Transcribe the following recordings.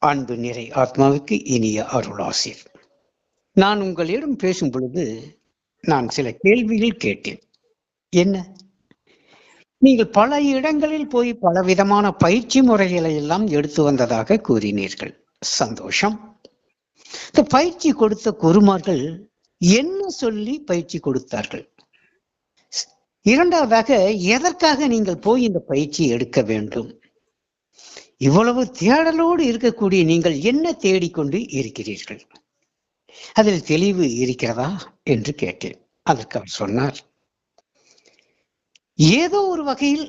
அன்பு நிறை ஆத்மாவுக்கு இனிய அருளாசிர். நான் உங்களிடம் பேசும் பொழுது நான் சில கேள்விகள் கேட்டேன். என்ன? நீங்கள் பல இடங்களில் போய் பலவிதமான பயிற்சி முறைகளை எல்லாம் எடுத்து வந்ததாக கூறினீர்கள். சந்தோஷம். இந்த பயிற்சி கொடுத்த குருமார்கள் என்ன சொல்லி பயிற்சி கொடுத்தார்கள்? இரண்டாவதாக, எதற்காக நீங்கள் போய் இந்த பயிற்சி எடுக்க வேண்டும்? இவ்வளவு தேடலோடு இருக்கக்கூடிய நீங்கள் என்ன தேடிக்கொண்டு இருக்கிறீர்கள்? அதில் தெளிவு இருக்கிறதா என்று கேட்டேன். அதற்கு அவர் சொன்னார், ஏதோ ஒரு வகையில்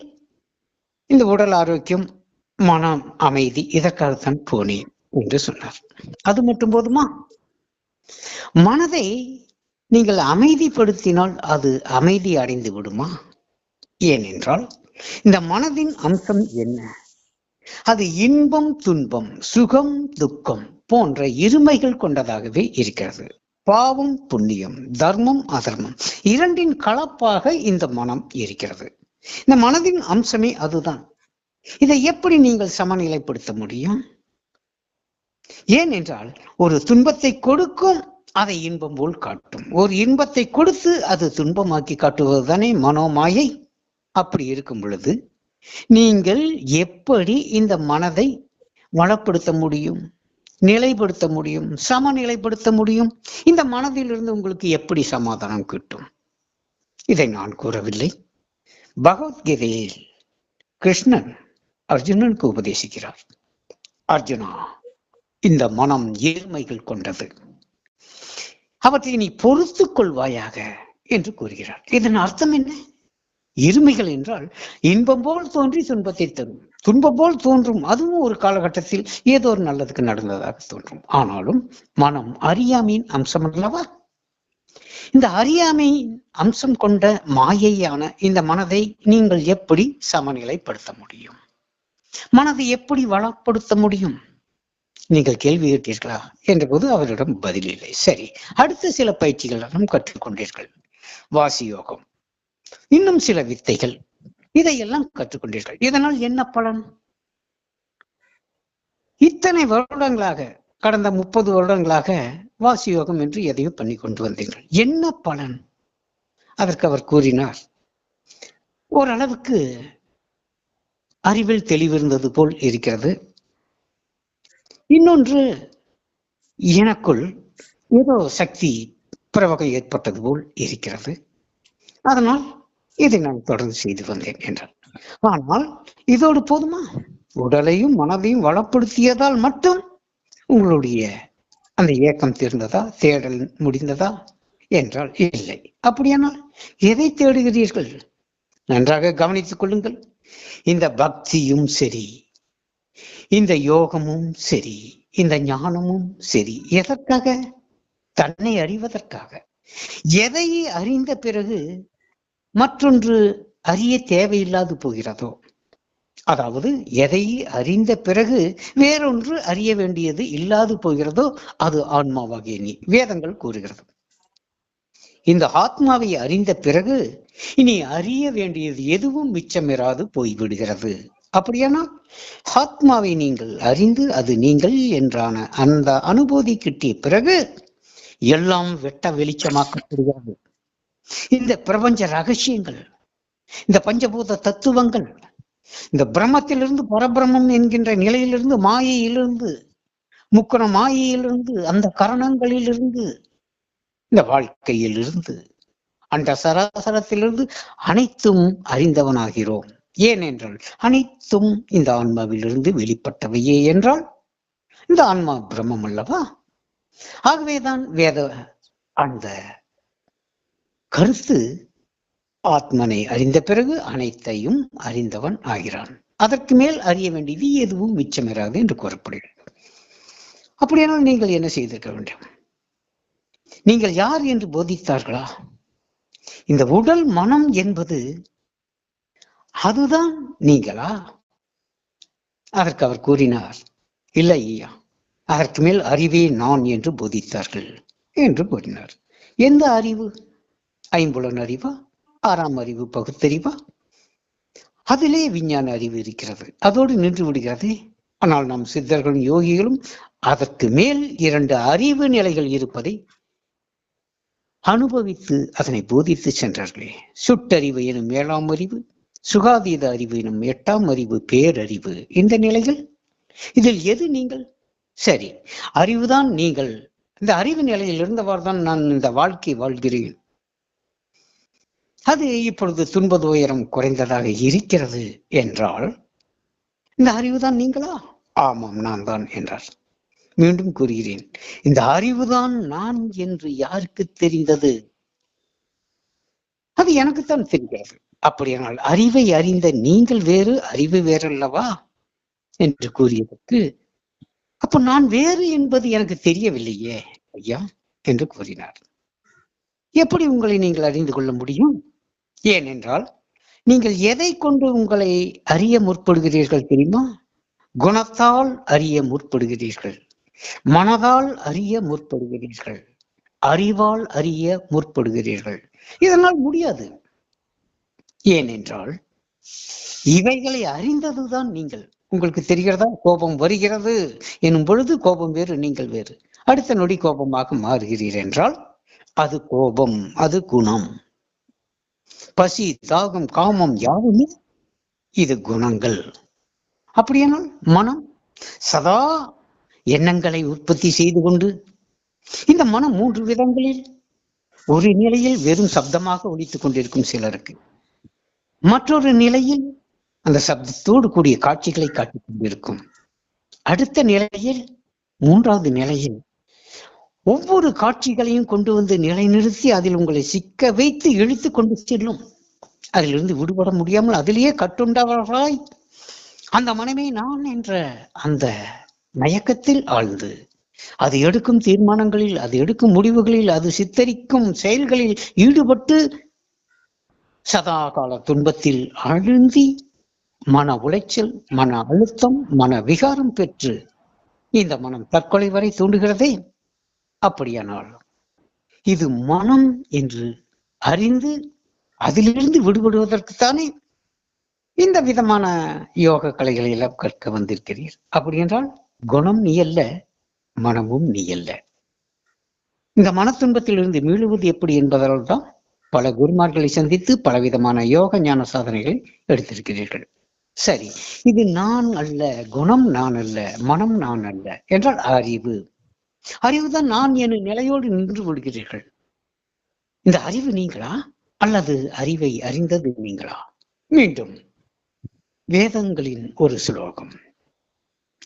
இந்த உடல் ஆரோக்கியம், மனம் அமைதி, இதற்காகத்தான் போனேன் என்று சொன்னார். அது மட்டும் போதுமா? மனதை நீங்கள் அமைதிப்படுத்தினால் அது அமைதி அடைந்து விடுமா? ஏனென்றால் இந்த மனதின் அம்சம் என்ன? அது இன்பம் துன்பம், சுகம் துக்கம் போன்ற இருமைகள் கொண்டதாகவே இருக்கிறது. பாவம் புண்ணியம், தர்மம் அதர்மம் இரண்டின் கலப்பாக இந்த மனம் இருக்கிறது. இந்த மனதின் அம்சமே அதுதான். இதை எப்படி நீங்கள் சமநிலைப்படுத்த முடியும்? ஏனென்றால் ஒரு துன்பத்தை கொடுக்கும், அதை இன்பம் போல் காட்டும். ஒரு இன்பத்தை கொடுத்து அது துன்பமாக்கி காட்டுவதுதானே மனோமாயை. அப்படி இருக்கும் பொழுது நீங்கள் எப்படி இந்த மனதை வளப்படுத்த முடியும், நிலைப்படுத்த முடியும், சமநிலைப்படுத்த முடியும்? இந்த மனதிலிருந்து உங்களுக்கு எப்படி சமாதானம் கிட்டும்? இதை நான் கூறவில்லை. பகவத்கீதையில் கிருஷ்ணன் அர்ஜுனனுக்கு உபதேசிக்கிறார். அர்ஜுனா, இந்த மனம் ஏழ்மைகள் கொண்டது, அவற்றை நீ பொறுத்துக் கொள்வாயாக என்று கூறுகிறார். இதன் அர்த்தம் என்ன? இருமைகள் என்றால் இன்பம் போல் தோன்றி துன்பத்தை தரும், துன்பம் போல் தோன்றும், அதுவும் ஒரு காலகட்டத்தில் ஏதோ ஒரு நல்லதுக்கு நடந்ததாக தோன்றும். ஆனாலும் மனம் அறியாமையின் அம்சம் அல்லவா? இந்த அறியாமையின் அம்சம் கொண்ட மாயையான இந்த மனதை நீங்கள் எப்படி சமநிலைப்படுத்த முடியும்? மனதை எப்படி வளப்படுத்த முடியும்? நீங்கள் கேள்வி கேட்டீர்களா என்ற போது அவரிடம் பதில் இல்லை. சரி, அடுத்த சில பயிற்சிகள் கற்றுக்கொண்டீர்கள். வாசி யோகம், இன்னும் சில வித்தைகள், இதையெல்லாம் கற்றுக்கொண்டீர்கள். இதனால் என்ன பலன்? இத்தனை வருடங்களாக, கடந்த 30 வருடங்களாக வாசி யோகம் என்று எதையோ பண்ணி கொண்டு வந்தீர்கள். என்ன பலன்? அதற்கு அவர் கூறினார், ஓரளவுக்கு அறிவில் தெளிவிருந்தது போல் இருக்கிறது. இன்னொன்று, எனக்குள் ஏதோ சக்தி பிரவகம் ஏற்பட்டது போல் இருக்கிறது. அதனால் இதை நான் தொடர்ந்து செய்து வந்தேன் என்றார். ஆனால் இதோடு போதுமா? உடலையும் மனதையும் வளப்படுத்தியதால் மட்டும் உங்களுடைய அந்த ஏக்கம் தீர்ந்ததா, தேடல் முடிந்ததா என்றால் இல்லை. அப்படியானால் எதை தேடுகிறீர்கள்? நன்றாக கவனித்துக் கொள்ளுங்கள். இந்த பக்தியும் சரி, இந்த யோகமும் சரி, இந்த ஞானமும் சரி, எதற்காக? தன்னை அறிவதற்காக. எதை அறிந்த பிறகு மற்றொன்று அறிய தேவையில்லாது போகிறதோ, அதாவது எதை அறிந்த பிறகு வேறொன்று அறிய வேண்டியது இல்லாது போகிறதோ, அது ஆன்மாவாகிய நீ. வேதங்கள் கூறுகிறது. இந்த ஆத்மாவை அறிந்த பிறகு இனி அறிய வேண்டியது எதுவும் மிச்சமிராது போய்விடுகிறது. அப்படியானால் ஆத்மாவை நீங்கள் அறிந்து அது நீங்கள் என்றான அந்த அனுபூதி கிட்டிய பிறகு எல்லாம் வெட்ட வெளிச்சமாக்கப்படுகிறது. இந்த பிரபஞ்ச ரகசியங்கள், இந்த பஞ்சபூத தத்துவங்கள், இந்த பிரம்மத்திலிருந்து பரபிரம்மம் என்கின்ற நிலையிலிருந்து, மாயையிலிருந்து, முக்கண மாயையிலிருந்து, அந்த கரணங்களிலிருந்து, இந்த வாழ்க்கையிலிருந்து, அந்த சராசரத்திலிருந்து அனைத்தும் அறிந்தவனாகிறோம். ஏனென்றால் அனைத்தும் இந்த ஆன்மாவிலிருந்து வெளிப்பட்டவையே என்றால் இந்த ஆன்மா பிரம்மம் அல்லவா? ஆகவேதான் வேத அந்த கருத்து, ஆத்மனை அறிந்த பிறகு அனைத்தையும் அறிந்தவன் ஆகிறான், அதற்கு மேல் அறிய வேண்டியது எதுவும் மிச்சமிராது என்று கூறப்படுகிறது. அப்படியானால் நீங்கள் என்ன செய்திருக்க வேண்டும்? நீங்கள் யார் என்று போதித்தார்களா? இந்த உடல் மனம் என்பது அதுதான் நீங்களா? அதற்கு அவர் கூறினார், இல்லை ஐயா, அதற்கு மேல் அறிவே நான் என்று போதித்தார்கள் என்று கூறினார். எந்த அறிவு? ஐம்புலன் அறிவா? ஆறாம் அறிவு பகுத்தறிவா? அதிலே விஞ்ஞான அறிவு இருக்கிறது, அதோடு நின்று விடுகிறதே. ஆனால் நம் சித்தர்களும் யோகிகளும் அதற்கு மேல் 2 அறிவு நிலைகள் இருப்பதை அனுபவித்து அதனை போதித்து சென்றார்களே. சுட்டறிவு எனும் 7ஆம் அறிவு, சுகாதீத அறிவு எனும் 8ஆம் அறிவு, பேரறிவு. இந்த நிலைகள், இதில் எது நீங்கள்? சரி, அறிவுதான் நீங்கள். இந்த அறிவு நிலையில் இருந்தவாறு தான் நான் இந்த வாழ்க்கை வாழ்கிறேன். அது இப்பொழுது துன்ப துயரம் குறைந்ததாக இருக்கிறது என்றால் இந்த அறிவுதான் நீங்களா? ஆமாம், நான் தான் என்றார். மீண்டும் கூறுகிறேன், இந்த அறிவுதான் நான் என்று யாருக்கு தெரிந்தது? அது எனக்குத்தான் தெரிகிறது. அப்படியானால் அறிவை அறிந்த நீங்கள் வேறு, அறிவு வேறல்லவா என்று கூறியதற்கு, அப்ப நான் வேறு என்பது எனக்கு தெரியவில்லையே ஐயா என்று கூறினார். எப்படி உங்களை நீங்கள் அறிந்து கொள்ள முடியும்? ஏனென்றால் நீங்கள் எதை கொண்டு உங்களை அறிய முற்படுகிறீர்கள் தெரியுமா? குணத்தால் அறிய முற்படுகிறீர்கள், மனதால் அறிய முற்படுகிறீர்கள், அறிவால் அறிய முற்படுகிறீர்கள். இதனால் முடியாது. ஏனென்றால் இவைகளை அறிந்ததுதான் நீங்கள். உங்களுக்கு தெரிகிறதா? கோபம் வருகிறது எனும் பொழுது கோபம் வேறு, நீங்கள் வேறு. அடுத்த நொடி கோபமாக மாறுகிறீர்கள் என்றால் அது கோபம், அது குணம். பசி, தாகம், காமம் யாவுமே இது குணங்கள். அப்படியானால் மனம் சதா எண்ணங்களை உற்பத்தி செய்து கொண்டு, இந்த மனம் 3 விதங்களில், ஒரு நிலையில் வெறும் சப்தமாக ஒலித்துக் கொண்டிருக்கும் சிலருக்கு, மற்றொரு நிலையில் அந்த சப்தத்தோடு கூடிய காட்சிகளை காட்டிக் கொண்டிருக்கும், அடுத்த நிலையில், 3வது நிலையில் ஒவ்வொரு காட்சிகளையும் கொண்டு வந்து நிலைநிறுத்தி அதில் உங்களை சிக்க வைத்து இழுத்து கொண்டு செல்லும். அதிலிருந்து விடுபட முடியாமல் அதிலேயே கட்டுண்டவர்களாய் அந்த மனமே நான் என்ற அந்த மயக்கத்தில் ஆழ்ந்து, அது எடுக்கும் தீர்மானங்களில், அது எடுக்கும் முடிவுகளில், அது சித்தரிக்கும் செயல்களில் ஈடுபட்டு சதா கால துன்பத்தில் அழுந்தி மன உளைச்சல், மன அழுத்தம், மன விகாரம் பெற்று இந்த மனம் தற்கொலை வரை தூண்டுகிறதே. அப்படியானால் இது மனம் என்று அறிந்து அதிலிருந்து விடுபடுவதற்குத்தானே இந்த விதமான யோக கலைகளை எல்லாம் கற்க வந்திருக்கிறீர். அப்படி என்றால் குணம் நீ அல்ல, மனமும் நீ அல்ல. இந்த மனத்துன்பத்திலிருந்து மீளுவது எப்படி என்பதால் தான் பல குருமார்களை சந்தித்து பலவிதமான யோக ஞான சாதனைகளை எடுத்திருக்கிறீர்கள். சரி, இது நான் அல்ல, குணம் நான் அல்ல, மனம் நான் அல்ல என்றால் அறிவு, அறிவுதான் நான் எனும் நிலையோடு நின்று விடுகிறீர்கள். இந்த அறிவு நீங்களா அல்லது அறிவை அறிந்தது நீங்களா? மீண்டும் வேதங்களின் ஒரு ஸ்லோகம்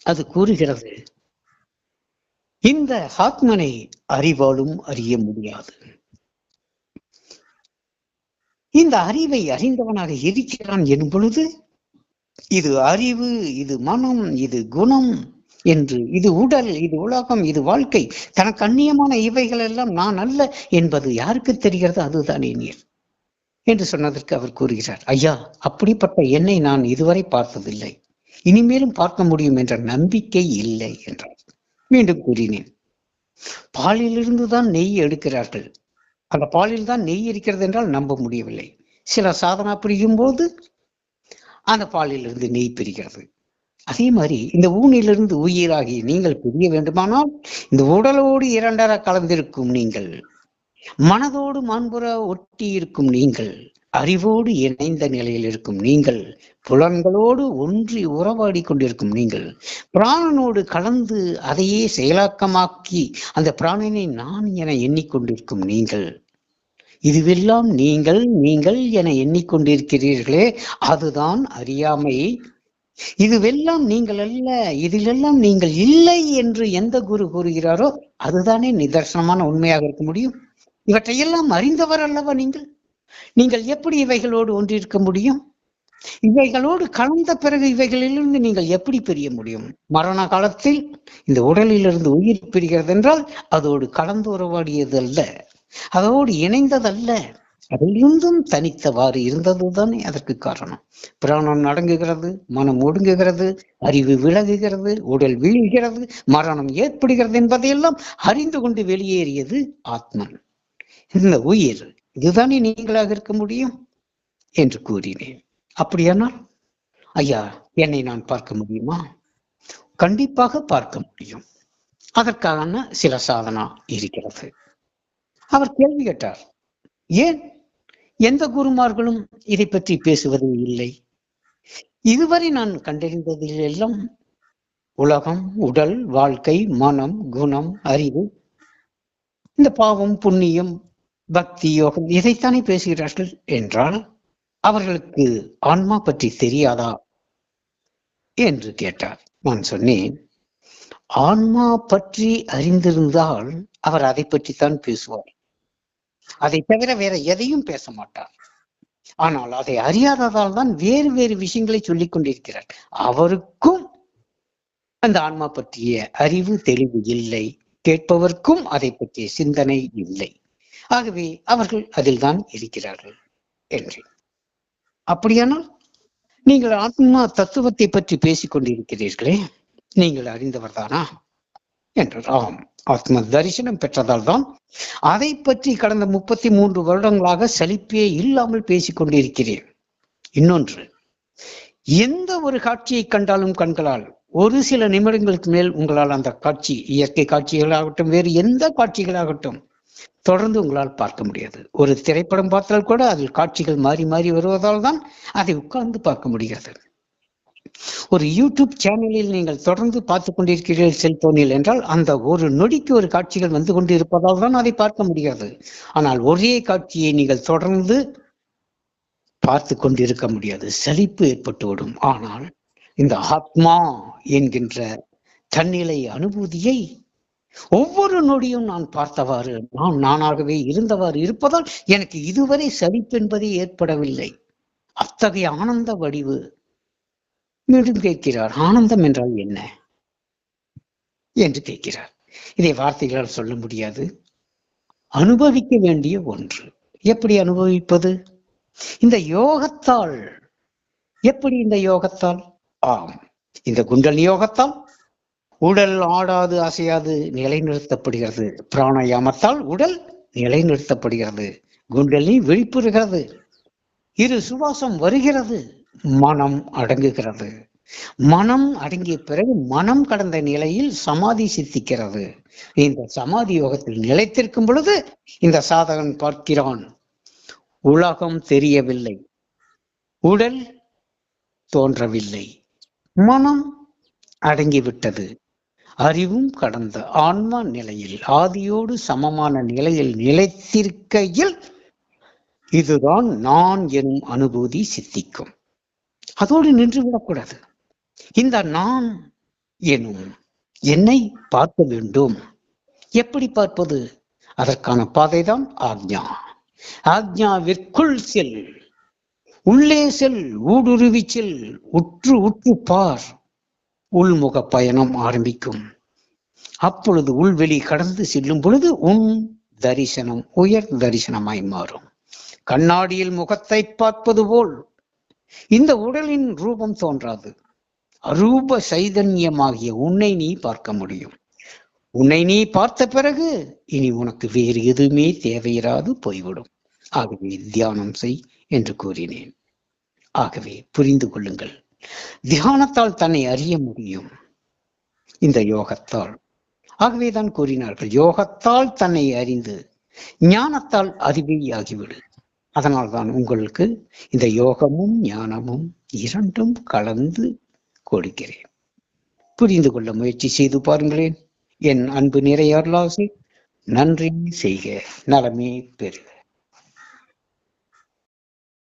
அது கூறுகிறது, இந்த ஆத்மனை அறிவாலும் அறிய முடியாது. இந்த அறிவை அறிந்தவனாக இருக்கிறான் எனும் பொழுது இது அறிவு, இது மனம், இது குணம் என்று, இது உடல், இது உலகம், இது வாழ்க்கை, தனக்கு அந்நியமான இவைகள் எல்லாம் நான் அல்ல என்பது யாருக்கு தெரிகிறது? அதுதானே நீர் என்று சொன்னதற்கு அவர் கூறுகிறார், ஐயா, அப்படிப்பட்ட என்னை நான் இதுவரை பார்த்ததில்லை, இனிமேலும் பார்க்க முடியும் என்ற நம்பிக்கை இல்லை என்றார். மீண்டும் கூறினேன், பாலிலிருந்து தான் நெய் எடுக்கிறார்கள், அந்த பாலில் தான் நெய் இருக்கிறது என்றால் நம்ப முடியவில்லை. சில சாதனா பிரியும் போது அந்த பாலிலிருந்து நெய் பிரிகிறது. அதே மாதிரி இந்த ஊனிலிருந்து உயிராகி நீங்கள் பிரிய வேண்டுமானால் இந்த உடலோடு 2 கலந்திருக்கும் நீங்கள், மனதோடு மாண்புற ஒட்டி இருக்கும் நீங்கள், அறிவோடு இணைந்த நிலையில் இருக்கும் நீங்கள், புலன்களோடு ஒன்றி உறவாடி கொண்டிருக்கும் நீங்கள், பிராணனோடு கலந்து அதையே செயலாக்கமாக்கி அந்த பிராணனை நான் என எண்ணிக்கொண்டிருக்கும் நீங்கள், இதுவெல்லாம் நீங்கள் நீங்கள் என எண்ணிக்கொண்டிருக்கிறீர்களே, அதுதான் அறியாமை. இதுவெல்லாம் நீங்கள் அல்ல, இதிலெல்லாம் நீங்கள் இல்லை என்று எந்த குரு கூறுகிறாரோ அதுதானே நிதர்சனமான உண்மையாக இருக்க முடியும். இவற்றையெல்லாம் அறிந்தவர் அல்லவா நீங்கள். நீங்கள் எப்படி இவைகளோடு ஒன்றிருக்க முடியும்? இவைகளோடு கலந்த பிறகு இவைகளிலிருந்து நீங்கள் எப்படி பிரிய முடியும்? மரண காலத்தில் இந்த உடலிலிருந்து உயிர் பிரிகிறது என்றால் அதோடு கலந்து உறவாடியது அல்ல, அதோடு இணைந்ததல்ல, அதிலிருந்தும் தனித்தவாறு இருந்ததுதானே அதற்கு காரணம். பிராணம் அடங்குகிறது, மனம் ஒடுங்குகிறது, அறிவு விலகுகிறது, உடல் வீழ்கிறது, மரணம் ஏற்படுகிறது என்பதையெல்லாம் அறிந்து கொண்டு வெளியேறியது ஆத்மன், இந்த உயிர். இதுதானே நீங்களாக இருக்க முடியும் என்று கூறினேன். அப்படியானால் ஐயா, என்னை நான் பார்க்க முடியுமா? கண்டிப்பாக பார்க்க முடியும். அதற்கான சில சாதனா இருக்கிறது. அவர் கேள்வி கேட்டார், ஏன் எந்த குருமார்களும் இதை பற்றி பேசுவதே இல்லை? இதுவரை நான் கண்டறிந்ததில் எல்லாம் உலகம், உடல், வாழ்க்கை, மனம், குணம், அறிவு, இந்த பாவம், புண்ணியம், பக்தி, யோகம் இதைத்தானே பேசுகிறார்கள் என்றால் அவர்களுக்கு ஆன்மா பற்றி தெரியாதா என்று கேட்டார். நான் சொன்னேன், ஆன்மா பற்றி அறிந்திருந்தால் அவர் அதை பற்றித்தான் பேசுவார். அதை தவிர வேற எதையும் பேச மாட்டார். ஆனால் அதை அறியாததால் தான் வேறு வேறு விஷயங்களை சொல்லிக் கொண்டிருக்கிறார். அவருக்கும் அந்த ஆன்மா பற்றிய அறிவு தெளிவு இல்லை, கேட்பவர்க்கும் அதை பற்றிய சிந்தனை இல்லை. ஆகவே அவர்கள் அதில் தான் இருக்கிறார்கள் என்றேன். அப்படியானால் நீங்கள் ஆத்மா தத்துவத்தை பற்றி பேசிக் கொண்டிருக்கிறீர்களே, நீங்கள் அறிந்தவர் தானா என்றார். ஆம், ஆத்ம தரிசனம் பெற்றதால் தான் அதை பற்றி கடந்த 33 வருடங்களாக சலிப்பே இல்லாமல் பேசிக் கொண்டிருக்கிறேன். இன்னொன்று, எந்த ஒரு காட்சியை கண்டாலும் கண்களால் ஒரு சில நிமிடங்களுக்கு மேல் உங்களால் அந்த காட்சி, இயற்கை காட்சிகளாகட்டும் வேறு எந்த காட்சிகளாகட்டும், தொடர்ந்து உங்களால் பார்க்க முடியாது. ஒரு திரைப்படம் பார்த்தால் கூட அதில் காட்சிகள் மாறி மாறி வருவதால் தான் அதை உட்கார்ந்து பார்க்க முடியாது. ஒரு யூடியூப் சேனலில் நீங்கள் தொடர்ந்து பார்த்து கொண்டிருக்கிறீர்கள் செல்போனில் என்றால் அந்த ஒரு நொடிக்கு ஒரு காட்சிகள் வந்து கொண்டு இருப்பதால் தான் அதை பார்க்க முடியாது. ஆனால் ஒரே காட்சியை நீங்கள் தொடர்ந்து பார்த்து கொண்டிருக்க முடியாது, சலிப்பு ஏற்பட்டுவிடும். ஆனால் இந்த ஆத்மா என்கின்ற தன்னிலை அனுபூதியை ஒவ்வொரு நொடியும் நான் பார்த்தவாறு, நான் நானாகவே இருந்தவாறு இருப்பதால் எனக்கு இதுவரை சலிப்பு என்பதே ஏற்படவில்லை. அத்தகைய ஆனந்த வடிவு. மீண்டும் கேட்கிறார், ஆனந்தம் என்றால் என்ன என்று கேட்கிறார். இதை வார்த்தைகளால் சொல்ல முடியாது, அனுபவிக்க வேண்டிய ஒன்று. எப்படி அனுபவிப்பது? இந்த யோகத்தால். எப்படி இந்த யோகத்தால்? ஆம், இந்த குண்டலினி யோகத்தால் உடல் ஆடாது அசையாது நிலைநிறுத்தப்படுகிறது. பிராணாயாமத்தால் உடல் நிலைநிறுத்தப்படுகிறது. குண்டலினி விழிப்புறுகிறது. இரு சுவாசம் வருகிறது, மனம் அடங்குகிறது. மனம் அடங்கிய பிறகு மனம் கடந்த நிலையில் சமாதி சித்திக்கிறது. இந்த சமாதி யோகத்தில் நிலைத்திருக்கும் பொழுது இந்த சாதகன் பார்க்கிறான், உலகம் தெரியவில்லை, உடல் தோன்றவில்லை, மனம் அடங்கிவிட்டது, அறிவும் கடந்த ஆன்மா நிலையில் ஆதியோடு சமமான நிலையில் நிலைத்திருக்கையில் இதுதான் நான் எனும் அனுபூதி சித்திக்கும். அதோடு நின்று விடக்கூடாது. இந்த நான் எனும் என்னை பார்க்க வேண்டும். எப்படி பார்ப்பது? அதற்கான பாதைதான் ஆக்ஞா. ஆக்ஞாவிற்குள் செல், உள்ளே செல், ஊடுருவி செல், உற்று உற்று பார். உள்முக பயணம் ஆரம்பிக்கும். அப்பொழுது உள்வெளி கடந்து செல்லும் பொழுது உன் தரிசனம் உயர் தரிசனமாய் மாறும். கண்ணாடியில் முகத்தை பார்ப்பது போல் இந்த உடலின் ரூபம் தோன்றாது. அரூப சைதன்யமாகிய உன்னை நீ பார்க்க முடியும். உன்னை நீ பார்த்த பிறகு இனி உனக்கு வேறு எதுவுமே தேவையிராது போய்விடும். ஆகவே தியானம் செய் என்று கூறினேன். ஆகவே புரிந்து கொள்ளுங்கள், தியானத்தால் தன்னை அறிய முடியும், இந்த யோகத்தால். ஆகவேதான் கூறினார்கள், யோகத்தால் தன்னை அறிந்து ஞானத்தால் அறிவியாகிவிடு. அதனால்தான் உங்களுக்கு இந்த யோகமும் ஞானமும் இரண்டும் கலந்து கொடுக்கிறேன். புரிந்து கொள்ள முயற்சி செய்து பாருங்களேன். என் அன்பு நிறைய அருளாசி. நன்றி செய்க, நலமே பெறுக.